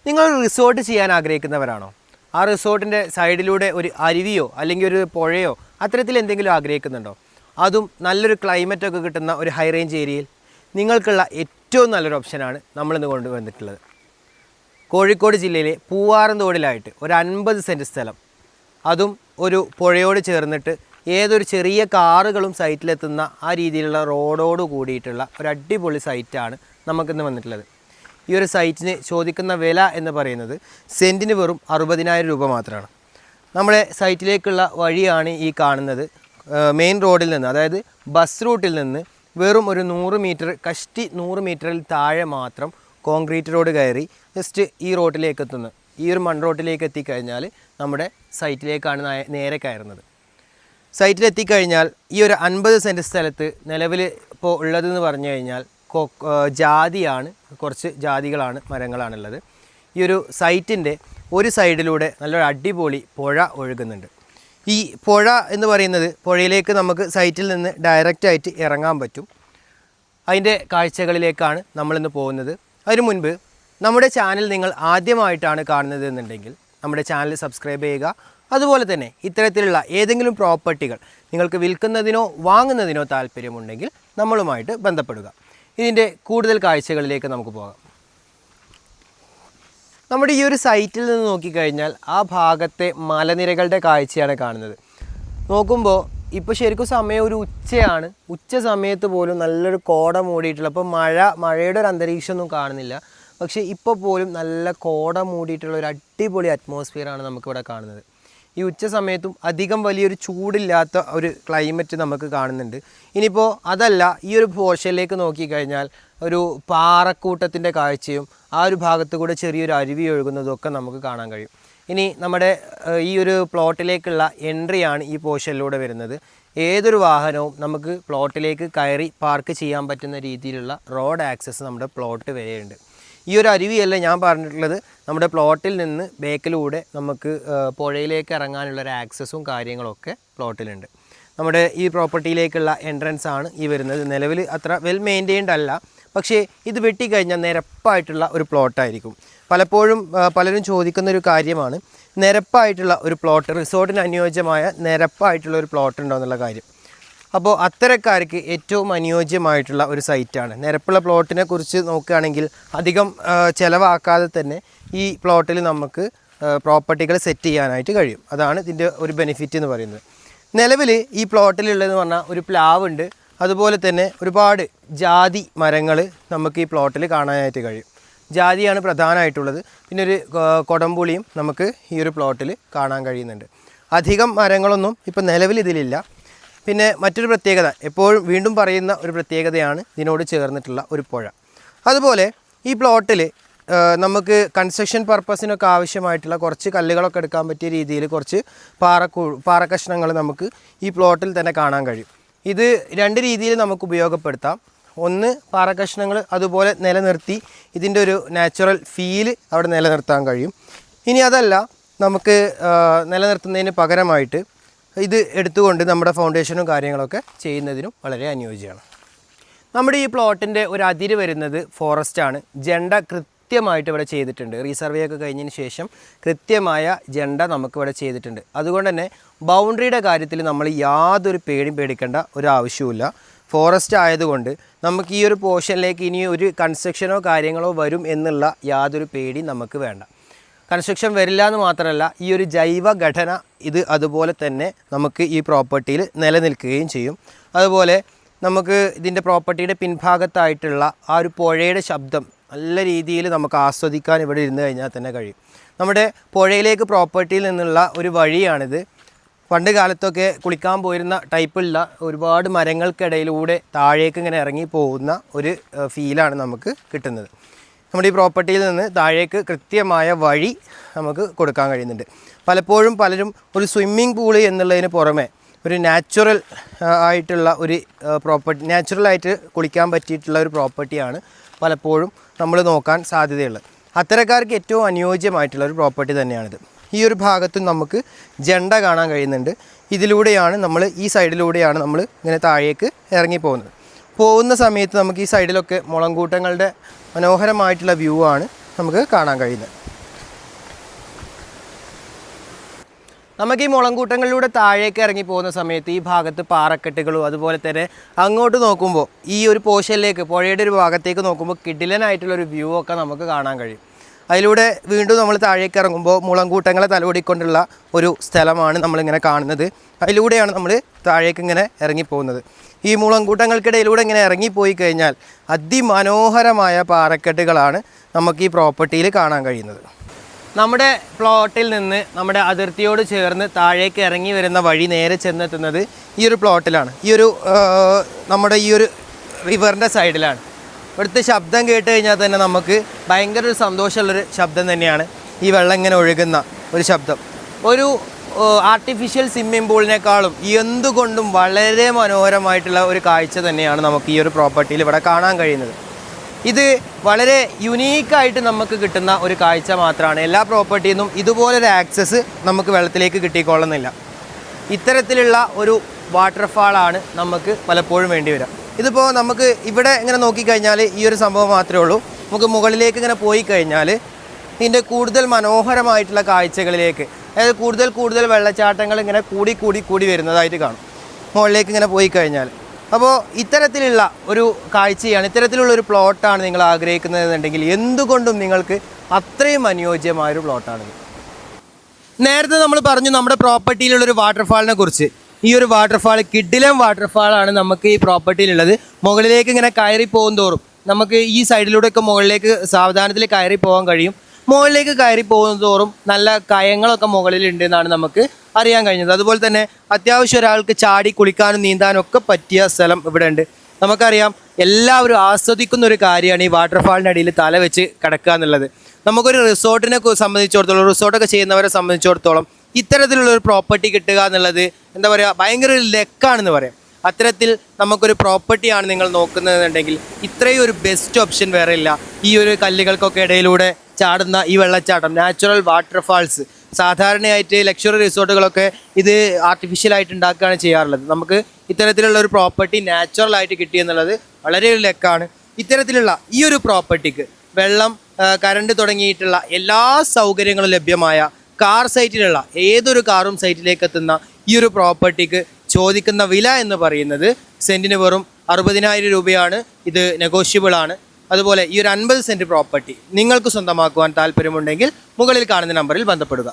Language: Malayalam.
നിങ്ങൾ റിസോർട്ട് ചെയ്യാൻ ആഗ്രഹിക്കുന്നവരാണോ? ആ റിസോർട്ടിൻ്റെ സൈഡിലൂടെ ഒരു അരുവിയോ അല്ലെങ്കിൽ ഒരു പുഴയോ അത്തരത്തിൽ എന്തെങ്കിലും ആഗ്രഹിക്കുന്നുണ്ടോ? അതും നല്ലൊരു ക്ലൈമറ്റൊക്കെ കിട്ടുന്ന ഒരു ഹൈ റേഞ്ച് ഏരിയയിൽ നിങ്ങൾക്കുള്ള ഏറ്റവും നല്ലൊരു ഓപ്ഷനാണ് നമ്മളിന്ന് കൊണ്ടുവന്നിട്ടുള്ളത്. കോഴിക്കോട് ജില്ലയിലെ പൂവാറന്തോടിലായിട്ട് ഒരു 50 സെൻറ്റ് സ്ഥലം, അതും ഒരു പുഴയോട് ചേർന്നിട്ട് ഏതൊരു ചെറിയ കാറുകളും സൈറ്റിലെത്തുന്ന ആ രീതിയിലുള്ള റോഡോട് കൂടിയിട്ടുള്ള ഒരു അടിപൊളി സൈറ്റാണ് നമുക്കിന്ന് വന്നിട്ടുള്ളത്. ഈ ഒരു സൈറ്റിന് ചോദിക്കുന്ന വില എന്ന് പറയുന്നത് സെൻറ്റിന് വെറും 60,000 രൂപ മാത്രമാണ്. നമ്മുടെ സൈറ്റിലേക്കുള്ള വഴിയാണ് ഈ കാണുന്നത്. മെയിൻ റോഡിൽ നിന്ന്, അതായത് ബസ് റൂട്ടിൽ നിന്ന് വെറും ഒരു 100 മീറ്റർ, കഷ്ടി 100 മീറ്ററിൽ താഴെ മാത്രം കോൺക്രീറ്റ് റോഡ് കയറി ജസ്റ്റ് ഈ റോഡിലേക്ക് എത്തുന്നു. ഈ ഒരു മൺ റോഡിലേക്ക് എത്തിക്കഴിഞ്ഞാൽ നമ്മുടെ സൈറ്റിലേക്കാണ് നേരെ കയറുന്നത്. സൈറ്റിലെത്തിക്കഴിഞ്ഞാൽ ഈ ഒരു 50 സെൻറ്റ് സ്ഥലത്ത് നിലവിൽ ഇപ്പോൾ ഉള്ളതെന്ന് പറഞ്ഞു കഴിഞ്ഞാൽ ജാതിയാണ്, കുറച്ച് ജാതികളാണ്, മരങ്ങളാണുള്ളത്. ഈ ഒരു സൈറ്റിൻ്റെ ഒരു സൈഡിലൂടെ നല്ലൊരു അടിപൊളി പുഴ ഒഴുകുന്നുണ്ട്. ഈ പുഴ എന്ന് പറയുന്നത്, പുഴയിലേക്ക് നമുക്ക് സൈറ്റിൽ നിന്ന് ഡയറക്റ്റായിട്ട് ഇറങ്ങാൻ പറ്റും. അതിൻ്റെ കാഴ്ചകളിലേക്കാണ് നമ്മളിന്ന് പോകുന്നത്. അതിനു മുൻപ് നമ്മുടെ ചാനൽ നിങ്ങൾ ആദ്യമായിട്ടാണ് കാണുന്നത് എന്നുണ്ടെങ്കിൽ നമ്മുടെ ചാനൽ സബ്സ്ക്രൈബ് ചെയ്യുക. അതുപോലെ തന്നെ ഇത്തരത്തിലുള്ള ഏതെങ്കിലും പ്രോപ്പർട്ടികൾ നിങ്ങൾക്ക് വിൽക്കുന്നതിനോ വാങ്ങുന്നതിനോ താല്പര്യമുണ്ടെങ്കിൽ നമ്മളുമായിട്ട് ബന്ധപ്പെടുക. ഇതിൻ്റെ കൂടുതൽ കാഴ്ചകളിലേക്ക് നമുക്ക് പോകാം. നമ്മുടെ ഈ ഒരു സൈറ്റിൽ നിന്ന് നോക്കിക്കഴിഞ്ഞാൽ ആ ഭാഗത്തെ മലനിരകളുടെ കാഴ്ചയാണ് കാണുന്നത്. നോക്കുമ്പോൾ ഇപ്പോൾ ശരിക്കും സമയം ഒരു ഉച്ചയാണ്. ഉച്ച സമയത്ത് പോലും നല്ലൊരു കോട മൂടിയിട്ടുള്ള, അപ്പോൾ മഴയുടെ ഒരു അന്തരീക്ഷമൊന്നും കാണുന്നില്ല. പക്ഷേ ഇപ്പോൾ പോലും നല്ല കോട മൂടിയിട്ടുള്ള ഒരു അടിപൊളി അറ്റ്മോസ്ഫിയറാണ് നമുക്കിവിടെ കാണുന്നത്. ഈ ഉച്ച സമയത്തും അധികം വലിയൊരു ചൂടില്ലാത്ത ഒരു ക്ലൈമറ്റ് നമുക്ക് കാണുന്നുണ്ട്. ഇനിയിപ്പോൾ അതല്ല, ഈ ഒരു പോർഷനിലേക്ക് നോക്കിക്കഴിഞ്ഞാൽ ഒരു പാറക്കൂട്ടത്തിൻ്റെ കാഴ്ചയും ആ ഒരു ഭാഗത്ത് കൂടെ ചെറിയൊരു അരുവി ഒഴുകുന്നതും ഒക്കെ നമുക്ക് കാണാൻ കഴിയും. ഇനി നമ്മുടെ ഈ ഒരു പ്ലോട്ടിലേക്കുള്ള എൻട്രിയാണ് ഈ പോർഷനിലൂടെ വരുന്നത്. ഏതൊരു വാഹനവും നമുക്ക് പ്ലോട്ടിലേക്ക് കയറി പാർക്ക് ചെയ്യാൻ പറ്റുന്ന രീതിയിലുള്ള റോഡ് ആക്സസ് നമ്മുടെ പ്ലോട്ട് വരെയുണ്ട്. ഈ ഒരു അരുവിയല്ല ഞാൻ പറഞ്ഞിട്ടുള്ളത്, നമ്മുടെ പ്ലോട്ടിൽ നിന്ന് ബേക്കിലൂടെ നമുക്ക് പുഴയിലേക്ക് ഇറങ്ങാനുള്ളൊരു ആക്സസും കാര്യങ്ങളൊക്കെ പ്ലോട്ടിലുണ്ട്. നമ്മുടെ ഈ പ്രോപ്പർട്ടിയിലേക്കുള്ള എൻട്രൻസ് ആണ് ഈ വരുന്നത്. നിലവിൽ അത്ര വെൽ മെയിൻറ്റെയിൻഡ് അല്ല, പക്ഷേ ഇത് വെട്ടിക്കഴിഞ്ഞാൽ നിരപ്പായിട്ടുള്ള ഒരു പ്ലോട്ടായിരിക്കും. പലപ്പോഴും പലരും ചോദിക്കുന്ന ഒരു കാര്യമാണ്, നിരപ്പായിട്ടുള്ള ഒരു പ്ലോട്ട്, റിസോർട്ടിന് അനുയോജ്യമായ നിരപ്പായിട്ടുള്ള ഒരു പ്ലോട്ട് ഉണ്ടോ എന്നുള്ള കാര്യം. അപ്പോൾ അത്തരക്കാർക്ക് ഏറ്റവും അനുയോജ്യമായിട്ടുള്ള ഒരു സൈറ്റാണ്. നിരപ്പുള്ള പ്ലോട്ടിനെ കുറിച്ച് നോക്കുകയാണെങ്കിൽ അധികം ചിലവാക്കാതെ തന്നെ ഈ പ്ലോട്ടിൽ നമുക്ക് പ്രോപ്പർട്ടികൾ സെറ്റ് ചെയ്യാനായിട്ട് കഴിയും. അതാണ് ഇതിൻ്റെ ഒരു ബെനിഫിറ്റ് എന്ന് പറയുന്നത്. നിലവിൽ ഈ പ്ലോട്ടിലുള്ളതെന്ന് പറഞ്ഞാൽ ഒരു പ്ലാവുണ്ട്, അതുപോലെ തന്നെ ഒരുപാട് ജാതി മരങ്ങൾ നമുക്ക് ഈ പ്ലോട്ടിൽ കാണാനായിട്ട് കഴിയും. ജാതിയാണ് പ്രധാനമായിട്ടുള്ളത്. പിന്നെ ഒരു കൊടംപുളിയും നമുക്ക് ഈ ഒരു പ്ലോട്ടിൽ കാണാൻ കഴിയുന്നുണ്ട്. അധികം മരങ്ങളൊന്നും ഇപ്പോൾ നിലവിൽ ഇതിലില്ല. പിന്നെ മറ്റൊരു പ്രത്യേകത, എപ്പോഴും വീണ്ടും പറയുന്ന ഒരു പ്രത്യേകതയാണ് ഇതിനോട് ചേർന്നിട്ടുള്ള ഒരു പുഴ. അതുപോലെ ഈ പ്ലോട്ടിൽ നമുക്ക് കൺസ്ട്രക്ഷൻ പർപ്പസിനൊക്കെ ആവശ്യമായിട്ടുള്ള കുറച്ച് കല്ലുകളൊക്കെ എടുക്കാൻ പറ്റിയ രീതിയിൽ കുറച്ച് പാറക്കഷ്ണങ്ങൾ നമുക്ക് ഈ പ്ലോട്ടിൽ തന്നെ കാണാൻ കഴിയും. ഇത് രണ്ട് രീതിയിൽ നമുക്ക് ഉപയോഗപ്പെടുത്താം. ഒന്ന്, പാറക്കഷ്ണങ്ങൾ അതുപോലെ നിലനിർത്തി ഇതിൻ്റെ ഒരു നാച്ചുറൽ ഫീല് അവിടെ നിലനിർത്താൻ കഴിയും. ഇനി അതല്ല, നമുക്ക് നിലനിർത്തുന്നതിന് പകരമായിട്ട് ഇത് എടുത്തുകൊണ്ട് നമ്മുടെ ഫൗണ്ടേഷനും കാര്യങ്ങളൊക്കെ ചെയ്യുന്നതിനും വളരെ അനുയോജ്യമാണ്. നമ്മുടെ ഈ പ്ലോട്ടിൻ്റെ ഒരു അതിര് വരുന്നത് ഫോറസ്റ്റാണ്. ജണ്ട കൃത്യമായിട്ട് ഇവിടെ ചെയ്തിട്ടുണ്ട്. റീസർവേ ഒക്കെ കഴിഞ്ഞതിന് ശേഷം കൃത്യമായ ജണ്ട നമുക്കിവിടെ ചെയ്തിട്ടുണ്ട്. അതുകൊണ്ട് തന്നെ ബൗണ്ടറിയുടെ കാര്യത്തിൽ നമ്മൾ യാതൊരു പേടിക്കേണ്ട ഒരു ആവശ്യവുമില്ല. ഫോറസ്റ്റ് ആയതുകൊണ്ട് നമുക്ക് ഈ ഒരു പോർഷനിലേക്ക് ഇനി ഒരു കൺസ്ട്രക്ഷനോ കാര്യങ്ങളോ വരും എന്നുള്ള യാതൊരു പേടി നമുക്ക് വേണ്ട. കൺസ്ട്രക്ഷൻ വരില്ല എന്ന് മാത്രമല്ല, ഈ ഒരു ജൈവ ഘടന ഇത് അതുപോലെ തന്നെ നമുക്ക് ഈ പ്രോപ്പർട്ടിയിൽ നിലനിൽക്കുകയും ചെയ്യും. അതുപോലെ നമുക്ക് ഇതിൻ്റെ പ്രോപ്പർട്ടിയുടെ പിൻഭാഗത്തായിട്ടുള്ള ആ ഒരു പുഴയുടെ ശബ്ദം നല്ല രീതിയിൽ നമുക്ക് ആസ്വദിക്കാൻ ഇവിടെ ഇരുന്ന് കഴിഞ്ഞാൽ തന്നെ കഴിയും. നമ്മുടെ പുഴയിലേക്ക് പ്രോപ്പർട്ടിയിൽ നിന്നുള്ള ഒരു വഴിയാണിത്. പണ്ട് കാലത്തൊക്കെ കുളിക്കാൻ പോയിരുന്ന ടൈപ്പുള്ള ഒരുപാട് മരങ്ങൾക്കിടയിലൂടെ താഴേക്ക് ഇങ്ങനെ ഇറങ്ങി പോകുന്ന ഒരു ഫീലാണ് നമുക്ക് കിട്ടുന്നത്. നമ്മുടെ ഈ പ്രോപ്പർട്ടിയിൽ നിന്ന് താഴേക്ക് കൃത്യമായ വഴി നമുക്ക് കൊടുക്കാൻ കഴിയുന്നുണ്ട്. പലപ്പോഴും പലരും ഒരു സ്വിമ്മിംഗ് പൂള് എന്നുള്ളതിന് പുറമെ ഒരു നാച്ചുറൽ ആയിട്ടുള്ള ഒരു പ്രോപ്പർട്ടി, നാച്ചുറലായിട്ട് കുളിക്കാൻ പറ്റിയിട്ടുള്ള ഒരു പ്രോപ്പർട്ടിയാണ് പലപ്പോഴും നമ്മൾ നോക്കാൻ സാധ്യതയുള്ളത്. അത്തരക്കാർക്ക് ഏറ്റവും അനുയോജ്യമായിട്ടുള്ള ഒരു പ്രോപ്പർട്ടി തന്നെയാണിത്. ഈ ഒരു ഭാഗത്തും നമുക്ക് ജണ്ട കാണാൻ കഴിയുന്നുണ്ട്. ഇതിലൂടെയാണ് ഈ സൈഡിലൂടെയാണ് നമ്മൾ ഇങ്ങനെ താഴേക്ക് ഇറങ്ങി പോകുന്ന സമയത്ത് നമുക്ക് ഈ സൈഡിലൊക്കെ മുളങ്കൂട്ടങ്ങളുടെ മനോഹരമായിട്ടുള്ള വ്യൂ ആണ് നമുക്ക് കാണാൻ കഴിയുന്നത്. നമുക്ക് ഈ മുളങ്കൂട്ടങ്ങളിലൂടെ താഴേക്ക് ഇറങ്ങി പോകുന്ന സമയത്ത് ഈ ഭാഗത്ത് പാറക്കെട്ടുകളും അതുപോലെ തന്നെ അങ്ങോട്ട് നോക്കുമ്പോൾ ഈ ഒരു പോർഷനിലേക്ക് പുഴയുടെ ഒരു ഭാഗത്തേക്ക് നോക്കുമ്പോൾ കിടിലനായിട്ടുള്ളൊരു വ്യൂ ഒക്കെ നമുക്ക് കാണാൻ കഴിയും. അതിലൂടെ വീണ്ടും നമ്മൾ താഴേക്ക് ഇറങ്ങുമ്പോൾ മുളങ്കൂട്ടങ്ങളെ തലോടിക്കൊണ്ടുള്ള ഒരു സ്ഥലമാണ് നമ്മളിങ്ങനെ കാണുന്നത്. അതിലൂടെയാണ് നമ്മൾ താഴേക്ക് ഇങ്ങനെ ഇറങ്ങിപ്പോകുന്നത്. ഈ മുളങ്കൂട്ടങ്ങൾക്കിടയിലൂടെ ഇങ്ങനെ ഇറങ്ങിപ്പോയി കഴിഞ്ഞാൽ അതിമനോഹരമായ പാറക്കെട്ടുകളാണ് നമുക്ക് ഈ പ്രോപ്പർട്ടിയിൽ കാണാൻ കഴിയുന്നത്. നമ്മുടെ പ്ലോട്ടിൽ നിന്ന് നമ്മുടെ അതിർത്തിയോട് ചേർന്ന് താഴേക്ക് ഇറങ്ങി വരുന്ന വഴി നേരെ ചെന്നെത്തുന്നത് ഈ ഒരു പ്ലോട്ടിലാണ്. നമ്മുടെ ഈ ഒരു റിവറിൻ്റെ സൈഡിലാണ്. ഇവിടുത്തെ ശബ്ദം കേട്ട് കഴിഞ്ഞാൽ തന്നെ നമുക്ക് ഭയങ്കര ഒരു സന്തോഷമുള്ളൊരു ശബ്ദം തന്നെയാണ്. ഈ വെള്ളം ഇങ്ങനെ ഒഴുകുന്ന ഒരു ശബ്ദം ഒരു ആർട്ടിഫിഷ്യൽ സ്വിമ്മിംഗ് പൂളിനേക്കാളും എന്തുകൊണ്ടും വളരെ മനോഹരമായിട്ടുള്ള ഒരു കാഴ്ച തന്നെയാണ് നമുക്ക് ഈ ഒരു പ്രോപ്പർട്ടിയിൽ ഇവിടെ കാണാൻ കഴിയുന്നത്. ഇത് വളരെ യുണീക്കായിട്ട് നമുക്ക് കിട്ടുന്ന ഒരു കാഴ്ച മാത്രമാണ്. എല്ലാ പ്രോപ്പർട്ടിയിൽ നിന്നും ഇതുപോലൊരു ആക്സസ് നമുക്ക് വെള്ളത്തിലേക്ക് കിട്ടിക്കൊള്ളുന്നില്ല. ഇത്തരത്തിലുള്ള ഒരു വാട്ടർഫാളാണ് നമുക്ക് പലപ്പോഴും വേണ്ടി വരിക. ഇതിപ്പോൾ നമുക്ക് ഇവിടെ ഇങ്ങനെ നോക്കിക്കഴിഞ്ഞാൽ ഈ ഒരു സംഭവം മാത്രമേ ഉള്ളൂ. നമുക്ക് മുകളിലേക്ക് ഇങ്ങനെ പോയി കഴിഞ്ഞാൽ ഇതിൻ്റെ കൂടുതൽ മനോഹരമായിട്ടുള്ള കാഴ്ചകളിലേക്ക്, അതായത് കൂടുതൽ വെള്ളച്ചാട്ടങ്ങൾ ഇങ്ങനെ കൂടി വരുന്നതായിട്ട് കാണും മുകളിലേക്ക് ഇങ്ങനെ പോയി കഴിഞ്ഞാൽ. അപ്പോൾ ഇത്തരത്തിലുള്ള ഒരു കാഴ്ചയാണ്, ഇത്തരത്തിലുള്ള ഒരു പ്ലോട്ടാണ് നിങ്ങൾ ആഗ്രഹിക്കുന്നതെന്നുണ്ടെങ്കിൽ എന്തുകൊണ്ടും നിങ്ങൾക്ക് അത്രയും അനുയോജ്യമായൊരു പ്ലോട്ടാണിത്. നേരത്തെ നമ്മൾ പറഞ്ഞു നമ്മുടെ പ്രോപ്പർട്ടിയിലുള്ളൊരു വാട്ടർഫാളിനെ കുറിച്ച്. ഈ ഒരു വാട്ടർഫാൾ കിഡിലം വാട്ടർഫാളാണ് നമുക്ക് ഈ പ്രോപ്പർട്ടിയിലുള്ളത്. മുകളിലേക്ക് ഇങ്ങനെ കയറി പോകും തോറും നമുക്ക് ഈ സൈഡിലൂടെയൊക്കെ മുകളിലേക്ക് സാവധാനത്തിൽ കയറി പോകാൻ കഴിയും. മുകളിലേക്ക് കയറി പോകുന്ന തോറും നല്ല കയങ്ങളൊക്കെ മുകളിലുണ്ട് എന്നാണ് നമുക്ക് അറിയാൻ കഴിഞ്ഞത്. അതുപോലെ തന്നെ അത്യാവശ്യം ഒരാൾക്ക് ചാടി കുളിക്കാനും നീന്താനും ഒക്കെ പറ്റിയ സ്ഥലം ഇവിടെ ഉണ്ട്. നമുക്കറിയാം എല്ലാവരും ആസ്വദിക്കുന്ന ഒരു കാര്യമാണ് ഈ വാട്ടർഫാളിനടിയിൽ തല വെച്ച് കിടക്കുക എന്നുള്ളത്. നമുക്കൊരു റിസോർട്ടിനെ സംബന്ധിച്ചിടത്തോളം, റിസോർട്ടൊക്കെ ചെയ്യുന്നവരെ സംബന്ധിച്ചിടത്തോളം ഇത്തരത്തിലുള്ള ഒരു പ്രോപ്പർട്ടി കിട്ടുക എന്നുള്ളത് എന്താ പറയുക, ഭയങ്കര ഒരു ലക്കാണെന്ന് പറയാം. അത്തരത്തിൽ നമുക്കൊരു പ്രോപ്പർട്ടിയാണ് നിങ്ങൾ നോക്കുന്നതെന്നുണ്ടെങ്കിൽ ഇത്രയും ഒരു ബെസ്റ്റ് ഓപ്ഷൻ വേറെ ഇല്ല. ഈ ഒരു കല്ലുകൾക്കൊക്കെ ഇടയിലൂടെ ചാടുന്ന ഈ വെള്ളച്ചാട്ടം, നാച്ചുറൽ വാട്ടർഫാൾസ്. സാധാരണയായിട്ട് ലക്ഷറി റിസോർട്ടുകളൊക്കെ ഇത് ആർട്ടിഫിഷ്യലായിട്ട് ഉണ്ടാക്കുകയാണ് ചെയ്യാറുള്ളത്. നമുക്ക് ഇത്തരത്തിലുള്ള ഒരു പ്രോപ്പർട്ടി നാച്ചുറലായിട്ട് കിട്ടിയെന്നുള്ളത് വളരെ ഒരു ലക്കാണ്. ഇത്തരത്തിലുള്ള ഈ ഒരു പ്രോപ്പർട്ടിക്ക് വെള്ളം, കറണ്ട് തുടങ്ങിയിട്ടുള്ള എല്ലാ സൗകര്യങ്ങളും ലഭ്യമായ കാർ സൈറ്റിലുള്ള ഏതൊരു കാറും സൈറ്റിലേക്ക് എത്തുന്ന ഈ ഒരു പ്രോപ്പർട്ടിക്ക് ചോദിക്കുന്ന വില എന്ന് പറയുന്നത് സെൻറ്റിന് വെറും 60,000 രൂപയാണ്. ഇത് നെഗോഷ്യബിൾ ആണ്. അതുപോലെ ഈ ഒരു 50 സെൻറ്റ് പ്രോപ്പർട്ടി നിങ്ങൾക്ക് സ്വന്തമാക്കുവാൻ താല്പര്യമുണ്ടെങ്കിൽ മുകളിൽ കാണുന്ന നമ്പറിൽ ബന്ധപ്പെടുക.